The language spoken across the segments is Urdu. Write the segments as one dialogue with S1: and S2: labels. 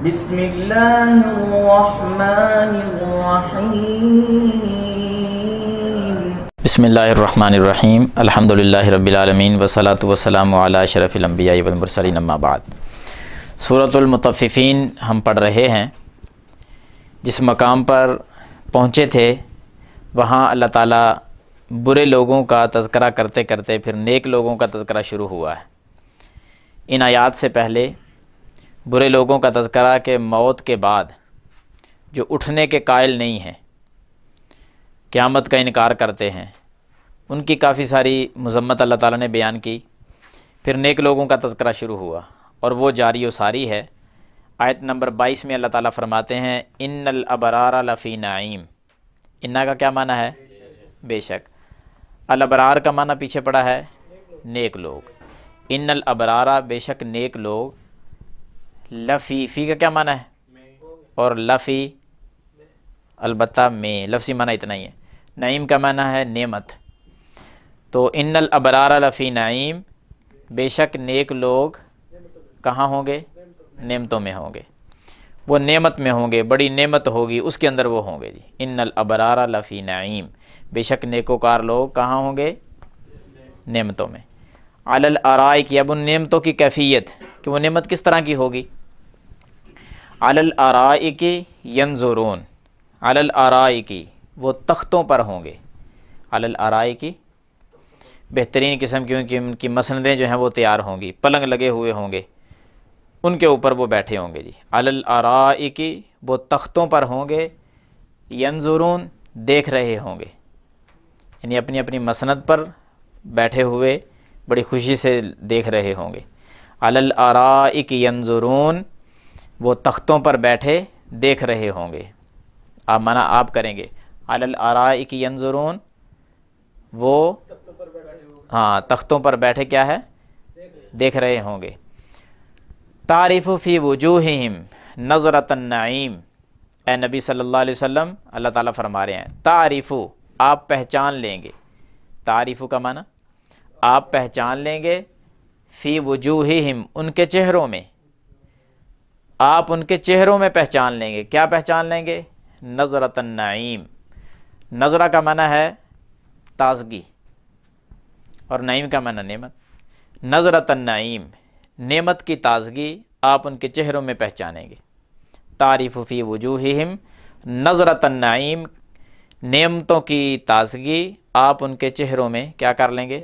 S1: بسم اللہ الرحمن الرحیم
S2: بسم اللہ الرحمن الرحیم الحمدللہ رب العالمین والصلاة والسلام علی اشرف الانبیاء والمرسلین اما بعد۔ سورۃ المطففین ہم پڑھ رہے ہیں۔ جس مقام پر پہنچے تھے وہاں اللہ تعالیٰ برے لوگوں کا تذکرہ کرتے کرتے پھر نیک لوگوں کا تذکرہ شروع ہوا ہے۔ ان آیات سے پہلے برے لوگوں کا تذکرہ کہ موت کے بعد جو اٹھنے کے قائل نہیں ہیں، قیامت کا انکار کرتے ہیں، ان کی کافی ساری مذمت اللہ تعالیٰ نے بیان کی۔ پھر نیک لوگوں کا تذکرہ شروع ہوا اور وہ جاری و ساری ہے۔ آیت نمبر 22 میں اللہ تعالیٰ فرماتے ہیں ان الابرار لفی نعیم۔ انا کا کیا معنی ہے؟ بے شک۔ الابرار کا معنی پیچھے پڑا ہے نیک لوگ۔ ان الابرار بے شک نیک لوگ، لفی فی کا کیا معنی ہے؟ اور لفی البتہ میں، لفظی معنی اتنا ہی ہے۔ نعیم کا معنی ہے نعمت۔ تو ان الابرار لفی نعیم، بے شک نیک لوگ کہاں ہوں گے؟ نعمتوں میں ہوں گے، وہ نعمت میں ہوں گے، بڑی نعمت ہوگی اس کے اندر وہ ہوں گے جی۔ ان الابرار لفی نعیم، بے شک نیکوکار لوگ کہاں ہوں گے؟ نعمتوں میں۔ علی الارائک، اب ان نعمتوں کی کیفیت کہ وہ نعمت کس طرح کی ہوگی۔ علی الارائک ینظرون، علی الارائک وہ تختوں پر ہوں گے۔ علی الارائک بہترین قسم کی ان کی مسندیں جو ہیں وہ تیار ہوں گی، پلنگ لگے ہوئے ہوں گے، ان کے اوپر وہ بیٹھے ہوں گے جی۔ علی الارائک وہ تختوں پر ہوں گے، ینظرون دیکھ رہے ہوں گے، یعنی اپنی اپنی مسند پر بیٹھے ہوئے بڑی خوشی سے دیکھ رہے ہوں گے۔ علی الارائک ینظرون وہ تختوں پر بیٹھے دیکھ رہے ہوں گے۔ آپ معنی آپ کریں گے علی الارائک ینظرون، وہ ہاں تختوں پر بیٹھے کیا ہے؟ دیکھ رہے ہوں گے۔ تعرف فی وجوہہم نظرۃ النعیم، اے نبی صلی اللہ علیہ وسلم اللہ تعالیٰ فرما رہے ہیں تعرف، آپ پہچان لیں گے۔ تعرف کا معنی آپ پہچان لیں گے، فی وجوہہم ان کے چہروں میں، آپ ان کے چہروں میں پہچان لیں گے۔ کیا پہچان لیں گے؟ نظرۃ النعیم۔ نظرہ کا معنی ہے تازگی اور نعیم کا معنی نعمت۔ نظرۃ النعیم، نعمت کی تازگی آپ ان کے چہروں میں پہچانیں گے۔ تعرف فی وجوہہم نظرۃ النعیم، نعمتوں کی تازگی آپ ان کے چہروں میں کیا کر لیں گے؟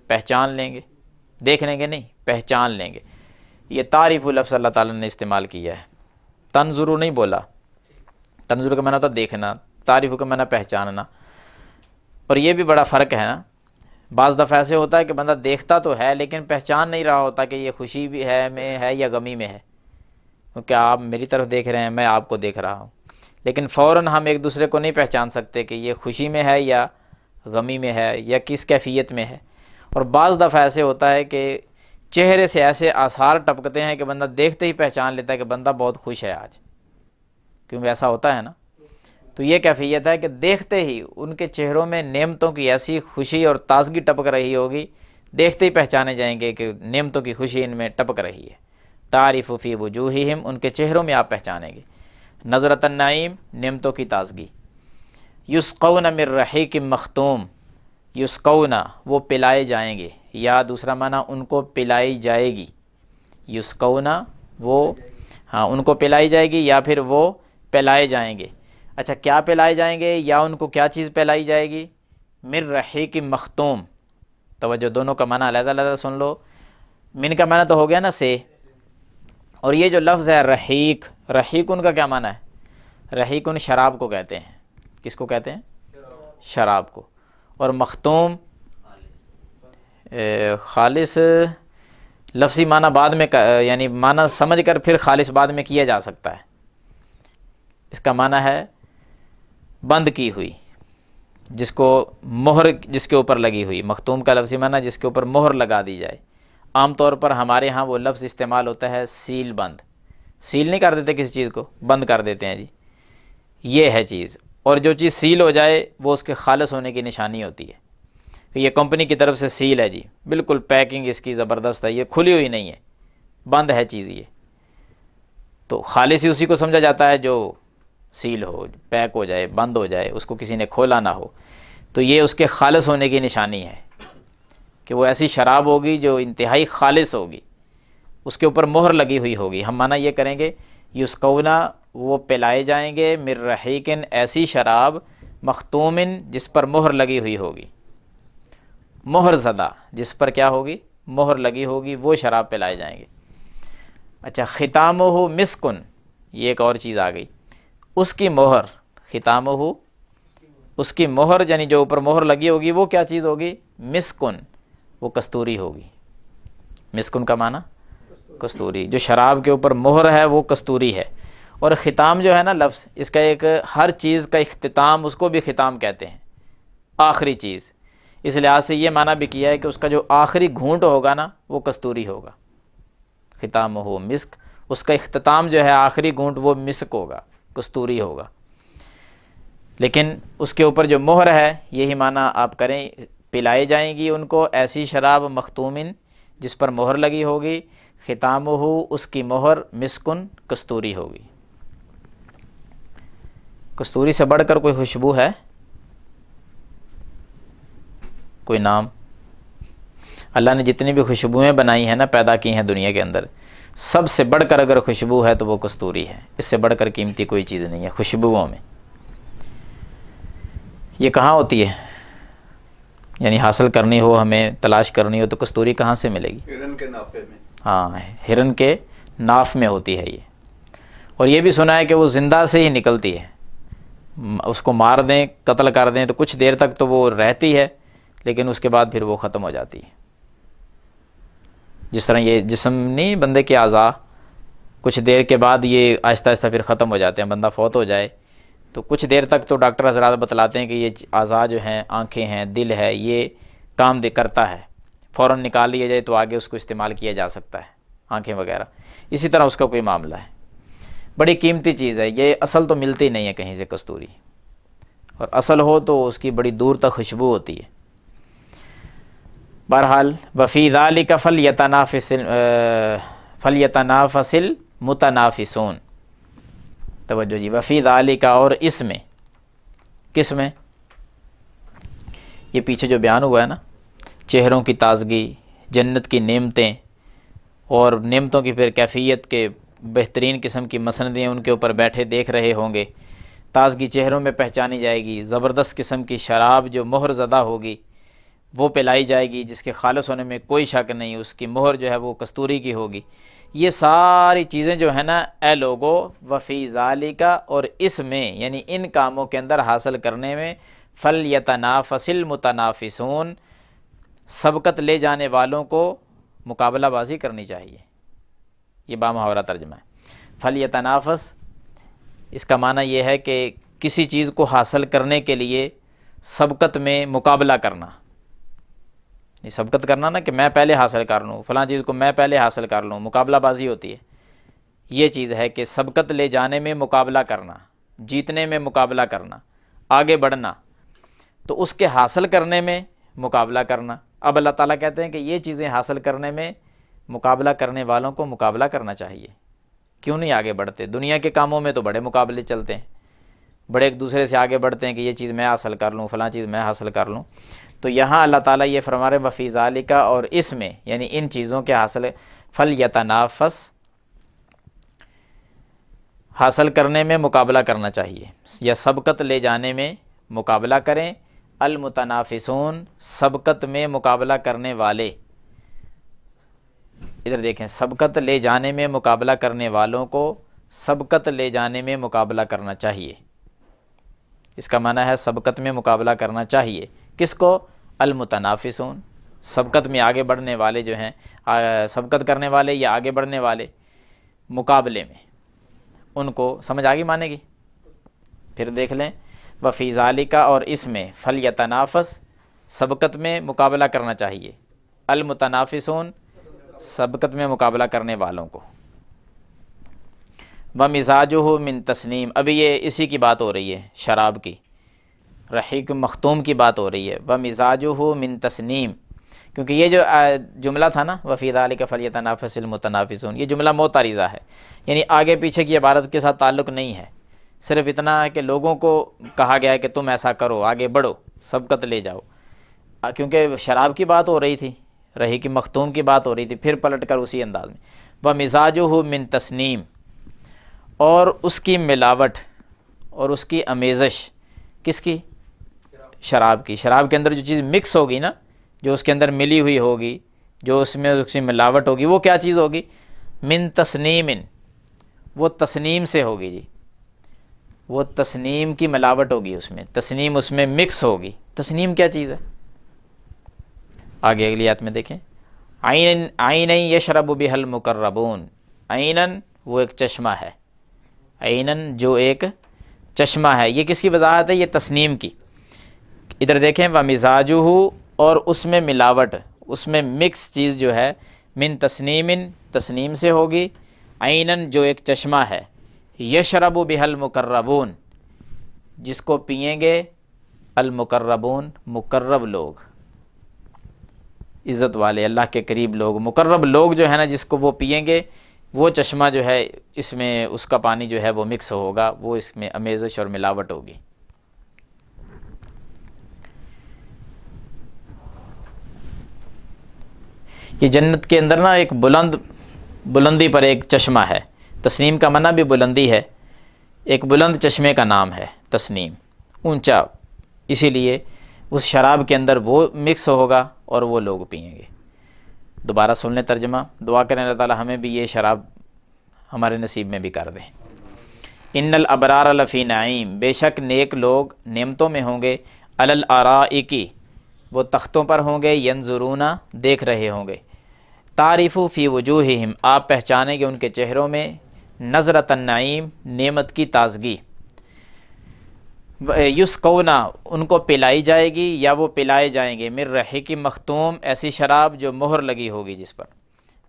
S2: پہچان لیں گے۔ دیکھ لیں گے نہیں، پہچان لیں گے۔ یہ تعریف لفظ اللہ تعالیٰ نے استعمال کیا ہے، تنظرو نہیں بولا۔ تنظرو کا معنی ہوتا دیکھنا، تعریف کا معنی پہچاننا۔ اور یہ بھی بڑا فرق ہے نا، بعض دفعہ ایسے ہوتا ہے کہ بندہ دیکھتا تو ہے لیکن پہچان نہیں رہا ہوتا کہ یہ خوشی بھی ہے میں ہے یا غمی میں ہے، کیونکہ آپ میری طرف دیکھ رہے ہیں، میں آپ کو دیکھ رہا ہوں، لیکن فوراً ہم ایک دوسرے کو نہیں پہچان سکتے کہ یہ خوشی میں ہے یا غمی میں ہے یا کس کیفیت میں ہے۔ اور بعض دفعہ ایسے ہوتا ہے کہ چہرے سے ایسے آثار ٹپکتے ہیں کہ بندہ دیکھتے ہی پہچان لیتا ہے کہ بندہ بہت خوش ہے آج، کیونکہ ایسا ہوتا ہے نا۔ تو یہ کیفیت ہے کہ دیکھتے ہی ان کے چہروں میں نعمتوں کی ایسی خوشی اور تازگی ٹپک رہی ہوگی، دیکھتے ہی پہچانے جائیں گے کہ نعمتوں کی خوشی ان میں ٹپک رہی ہے۔ تعرف فی وجوہہم، ان کے چہروں میں آپ پہچانیں گے۔ نظرۃ النعیم، نعمتوں کی تازگی۔ یسقون من رحیق مختوم، یسقون وہ پلائے جائیں گے، یا دوسرا معنی ان کو پلائی جائے گی۔ یسقون وہ ہاں ان کو پلائی جائے گی یا پھر وہ پلائے جائیں گے۔ اچھا کیا پلائے جائیں گے یا ان کو کیا چیز پلائی جائے گی؟ من رحیق مختوم، توجہ دونوں کا معنی علیحدہ علیحدہ سن لو۔ من کا معنی تو ہو گیا نا سے، اور یہ جو لفظ ہے رحیق، رحیق ان کا کیا معنی ہے؟ رحیق ان شراب کو کہتے ہیں۔ کس کو کہتے ہیں؟ شراب کو۔ اور مختوم خالص لفظی معنی بعد میں یعنی معنی سمجھ کر پھر خالص بعد میں کیا جا سکتا ہے۔ اس کا معنی ہے بند کی ہوئی، جس کو مہر جس کے اوپر لگی ہوئی۔ مختوم کا لفظی معنی جس کے اوپر مہر لگا دی جائے۔ عام طور پر ہمارے ہاں وہ لفظ استعمال ہوتا ہے سیل بند، سیل نہیں کر دیتے کسی چیز کو، بند کر دیتے ہیں جی، یہ ہے چیز۔ اور جو چیز سیل ہو جائے وہ اس کے خالص ہونے کی نشانی ہوتی ہے کہ یہ کمپنی کی طرف سے سیل ہے جی، بالکل پیکنگ اس کی زبردست ہے، یہ کھلی ہوئی نہیں ہے، بند ہے چیز یہ۔ تو خالص ہی اسی کو سمجھا جاتا ہے جو سیل ہو، پیک ہو جائے، بند ہو جائے، اس کو کسی نے کھولا نہ ہو. تو یہ اس کے خالص ہونے کی نشانی ہے کہ وہ ایسی شراب ہوگی جو انتہائی خالص ہوگی، اس کے اوپر مہر لگی ہوئی ہوگی. ہم معنی یہ کریں گے یسقونا، وہ پلائے جائیں گے، من رحیقن، ایسی شراب، مختومن، جس پر مہر لگی ہوئی ہوگی، مہر زدہ، جس پر کیا ہوگی؟ مہر لگی ہوگی، وہ شراب پلائے جائیں گے. اچھا، ختامہ مسکن، یہ ایک اور چیز آ گئی. اس کی مہر، ختامہ، اس کی مہر یعنی جو اوپر مہر لگی ہوگی وہ کیا چیز ہوگی؟ مسکن، وہ کستوری ہوگی. مسکن کا معنی کستوری، جو شراب کے اوپر مہر ہے وہ کستوری ہے. اور ختام جو ہے نا لفظ، اس کا ایک ہر چیز کا اختتام، اس کو بھی ختام کہتے ہیں، آخری چیز. اس لحاظ سے یہ معنی بھی کیا ہے کہ اس کا جو آخری گھونٹ ہوگا نا وہ کستوری ہوگا. ختامہ مسک، اس کا اختتام جو ہے آخری گھونٹ وہ مسک ہوگا، کستوری ہوگا. لیکن اس کے اوپر جو مہر ہے، یہی معنی آپ کریں، پلائے جائیں گی ان کو ایسی شراب مختومن، جس پر مہر لگی ہوگی، ختامہ، اس کی مہر، مسکن، کستوری ہوگی. کستوری سے بڑھ کر کوئی خوشبو ہے؟ کوئی نام؟ اللہ نے جتنی بھی خوشبوئیں بنائی ہیں نا، پیدا کی ہیں دنیا کے اندر، سب سے بڑھ کر اگر خوشبو ہے تو وہ کستوری ہے. اس سے بڑھ کر قیمتی کوئی چیز نہیں ہے خوشبوؤں میں. یہ کہاں ہوتی ہے؟ یعنی حاصل کرنی ہو، ہمیں تلاش کرنی ہو تو کستوری کہاں سے ملے گی؟
S3: ہرن کے نافے میں.
S2: ہاں، ہرن کے ناف میں ہوتی ہے یہ. اور یہ بھی سنا ہے کہ وہ زندہ سے ہی نکلتی ہے. اس کو مار دیں، قتل کر دیں تو کچھ دیر تک تو وہ رہتی ہے، لیکن اس کے بعد پھر وہ ختم ہو جاتی ہے. جس طرح یہ جسم نہیں، بندے کے اعضاء، کچھ دیر کے بعد یہ آہستہ آہستہ پھر ختم ہو جاتے ہیں. بندہ فوت ہو جائے تو کچھ دیر تک تو ڈاکٹر حضرات بتلاتے ہیں کہ یہ اعضاء جو ہیں، آنکھیں ہیں، دل ہے، یہ کام کرتا ہے، فوراً نکال لیا جائے تو آگے اس کو استعمال کیا جا سکتا ہے، آنکھیں وغیرہ. اسی طرح اس کا کوئی معاملہ ہے. بڑی قیمتی چیز ہے یہ. اصل تو ملتی نہیں ہے کہیں سے کستوری، اور اصل ہو تو اس کی بڑی دور تک خوشبو ہوتی ہے. بہرحال وفی ذالک فلیتنافس المتنافسون. توجہ جی، وفی ذالک، اور اس میں، کس میں؟ یہ پیچھے جو بیان ہوا ہے نا، چہروں کی تازگی، جنت کی نعمتیں، اور نعمتوں کی پھر کیفیت کے بہترین قسم کی مسندیں ان کے اوپر بیٹھے دیکھ رہے ہوں گے. تازگی چہروں میں پہچانی جائے گی. زبردست قسم کی شراب جو مہر زدہ ہوگی وہ پلائی جائے گی، جس کے خالص ہونے میں کوئی شک نہیں. اس کی مہر جو ہے وہ کستوری کی ہوگی. یہ ساری چیزیں جو ہیں نا، اے لوگو، وفی ذالک، اور اس میں یعنی ان کاموں کے اندر حاصل کرنے میں، فلیتنافس المتنافسون، سبقت لے جانے والوں کو مقابلہ بازی کرنی چاہیے. یہ بامحاورہ ترجمہ ہے. فلیتنافس، اس کا معنی یہ ہے کہ کسی چیز کو حاصل کرنے کے لیے سبقت میں مقابلہ کرنا. یہ سبقت کرنا نا کہ میں پہلے حاصل کر لوں، فلاں چیز کو میں پہلے حاصل کر لوں، مقابلہ بازی ہوتی ہے. یہ چیز ہے کہ سبقت لے جانے میں مقابلہ کرنا، جیتنے میں مقابلہ کرنا، آگے بڑھنا، تو اس کے حاصل کرنے میں مقابلہ کرنا. اب اللہ تعالیٰ کہتے ہیں کہ یہ چیزیں حاصل کرنے میں مقابلہ کرنے والوں کو مقابلہ کرنا چاہیے. کیوں نہیں آگے بڑھتے؟ دنیا کے کاموں میں تو بڑے مقابلے چلتے ہیں، بڑے ایک دوسرے سے آگے بڑھتے ہیں کہ یہ چیز میں حاصل کر لوں، فلاں چیز میں حاصل کر لوں. تو یہاں اللہ تعالیٰ یہ فرما رہے وفی ذالک، اور اس میں یعنی ان چیزوں کے فلیتنافس، حاصل کرنے میں مقابلہ کرنا چاہیے یا سبقت لے جانے میں مقابلہ کریں. المتنافسون، سبقت میں مقابلہ کرنے والے. ادھر دیکھیں، سبقت لے جانے میں مقابلہ کرنے والوں کو سبقت لے جانے میں مقابلہ کرنا چاہیے. اس کا معنی ہے سبقت میں مقابلہ کرنا چاہیے. کس کو؟ المتنافسون، سبقت میں آگے بڑھنے والے جو ہیں، سبقت کرنے والے یا آگے بڑھنے والے مقابلے میں، ان کو سمجھ آگے مانے گی. پھر دیکھ لیں، وفی ذالک، اور اس میں، فلیتنافس، سبقت میں مقابلہ کرنا چاہیے، المتنافسون، سبقت میں مقابلہ کرنے والوں کو. ومزاجہ من تسنیم، ابھی یہ اسی کی بات ہو رہی ہے، شراب کی، رحیق مختوم کی بات ہو رہی ہے. ومزاجہ من تسنیم، کیونکہ یہ جو جملہ تھا نا، وفی ذالک فلیتنافس المتنافسون، یہ جملہ معترضہ ہے. یعنی آگے پیچھے کی عبارت کے ساتھ تعلق نہیں ہے، صرف اتنا ہے کہ لوگوں کو کہا گیا ہے کہ تم ایسا کرو، آگے بڑھو، سبقت لے جاؤ، کیونکہ شراب کی بات ہو رہی تھی، رحیق مختوم کی بات ہو رہی تھی، پھر پلٹ کر اسی انداز میں وَمِزَاجُهُ مِن تسنیم، اور اس کی ملاوٹ اور اس کی امیزش کس کی؟ شراب کی۔ شراب کے اندر جو چیز مکس ہوگی نا، جو اس کے اندر ملی ہوئی ہوگی، جو اس میں اس کی ملاوٹ ہوگی، وہ کیا چیز ہوگی؟ من تسنیم، وہ تسنیم سے ہوگی جی، وہ تسنیم کی ملاوٹ ہوگی اس میں، تسنیم اس میں مکس ہوگی۔ تسنیم کیا چیز ہے؟ آگے اگلی آیت میں دیکھیں، عین یشرب بها المقربون، عینن وہ ایک چشمہ ہے، عینن جو ایک چشمہ ہے، یہ کس کی وضاحت ہے؟ یہ تسنیم کی۔ ادھر دیکھیں وَمِزَاجُهُ، اور اس میں ملاوٹ، اس میں مکس چیز جو ہے، من تسنیم، تسنیم سے ہوگی، عینن جو ایک چشمہ ہے، یشرب بها المقربون، جس کو پئیں گے المقربون، مقرب لوگ، عزت والے، اللہ کے قریب لوگ، مقرب لوگ جو ہے نا، جس کو وہ پئیں گے، وہ چشمہ جو ہے اس میں اس کا پانی جو ہے وہ مکس ہوگا، وہ اس میں امیزش اور ملاوٹ ہوگی۔ یہ جنت کے اندر نا ایک بلندی پر ایک چشمہ ہے، تسنیم کا معنی بھی بلندی ہے، ایک بلند چشمے کا نام ہے تسنیم، اونچا، اسی لیے اس شراب کے اندر وہ مکس ہوگا اور وہ لوگ پئیں گے۔ دوبارہ سن لیں ترجمہ، دعا کریں اللہ تعالی ہمیں بھی یہ شراب ہمارے نصیب میں بھی کر دیں۔ ان الابرار لفی نعیم، بے شک نیک لوگ نعمتوں میں ہوں گے، علی الارائک، وہ تختوں پر ہوں گے، ینظرون، دیکھ رہے ہوں گے، تعرف فی وجوہہم، آپ پہچانیں گے ان کے چہروں میں، نظرۃ النعیم، نعمت کی تازگی، یسقون، ان کو پلائی جائے گی یا وہ پلائے جائیں گے، من رحیق مختوم، ایسی شراب جو مہر لگی ہوگی جس پر،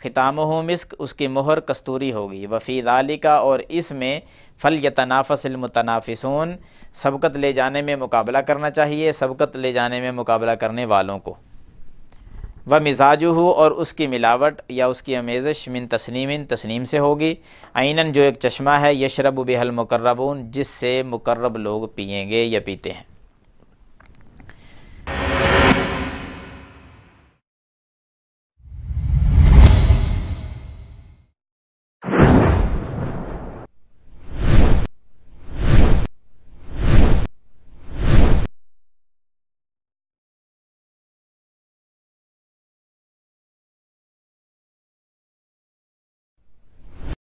S2: ختامہ مسک، اس کی مہر کستوری ہوگی، وفی ذالک، اور اس میں فلیتنافس المتنافسون، سبقت لے جانے میں مقابلہ کرنا چاہیے سبقت لے جانے میں مقابلہ کرنے والوں کو، ومزاجہ، اور اس کی ملاوٹ یا اس کی امیزش من تسنیم، تسنیم سے ہوگی، عینن جو ایک چشمہ ہے، یشرب بها المقربون، جس سے مقرب لوگ پئیں گے یا پیتے ہیں۔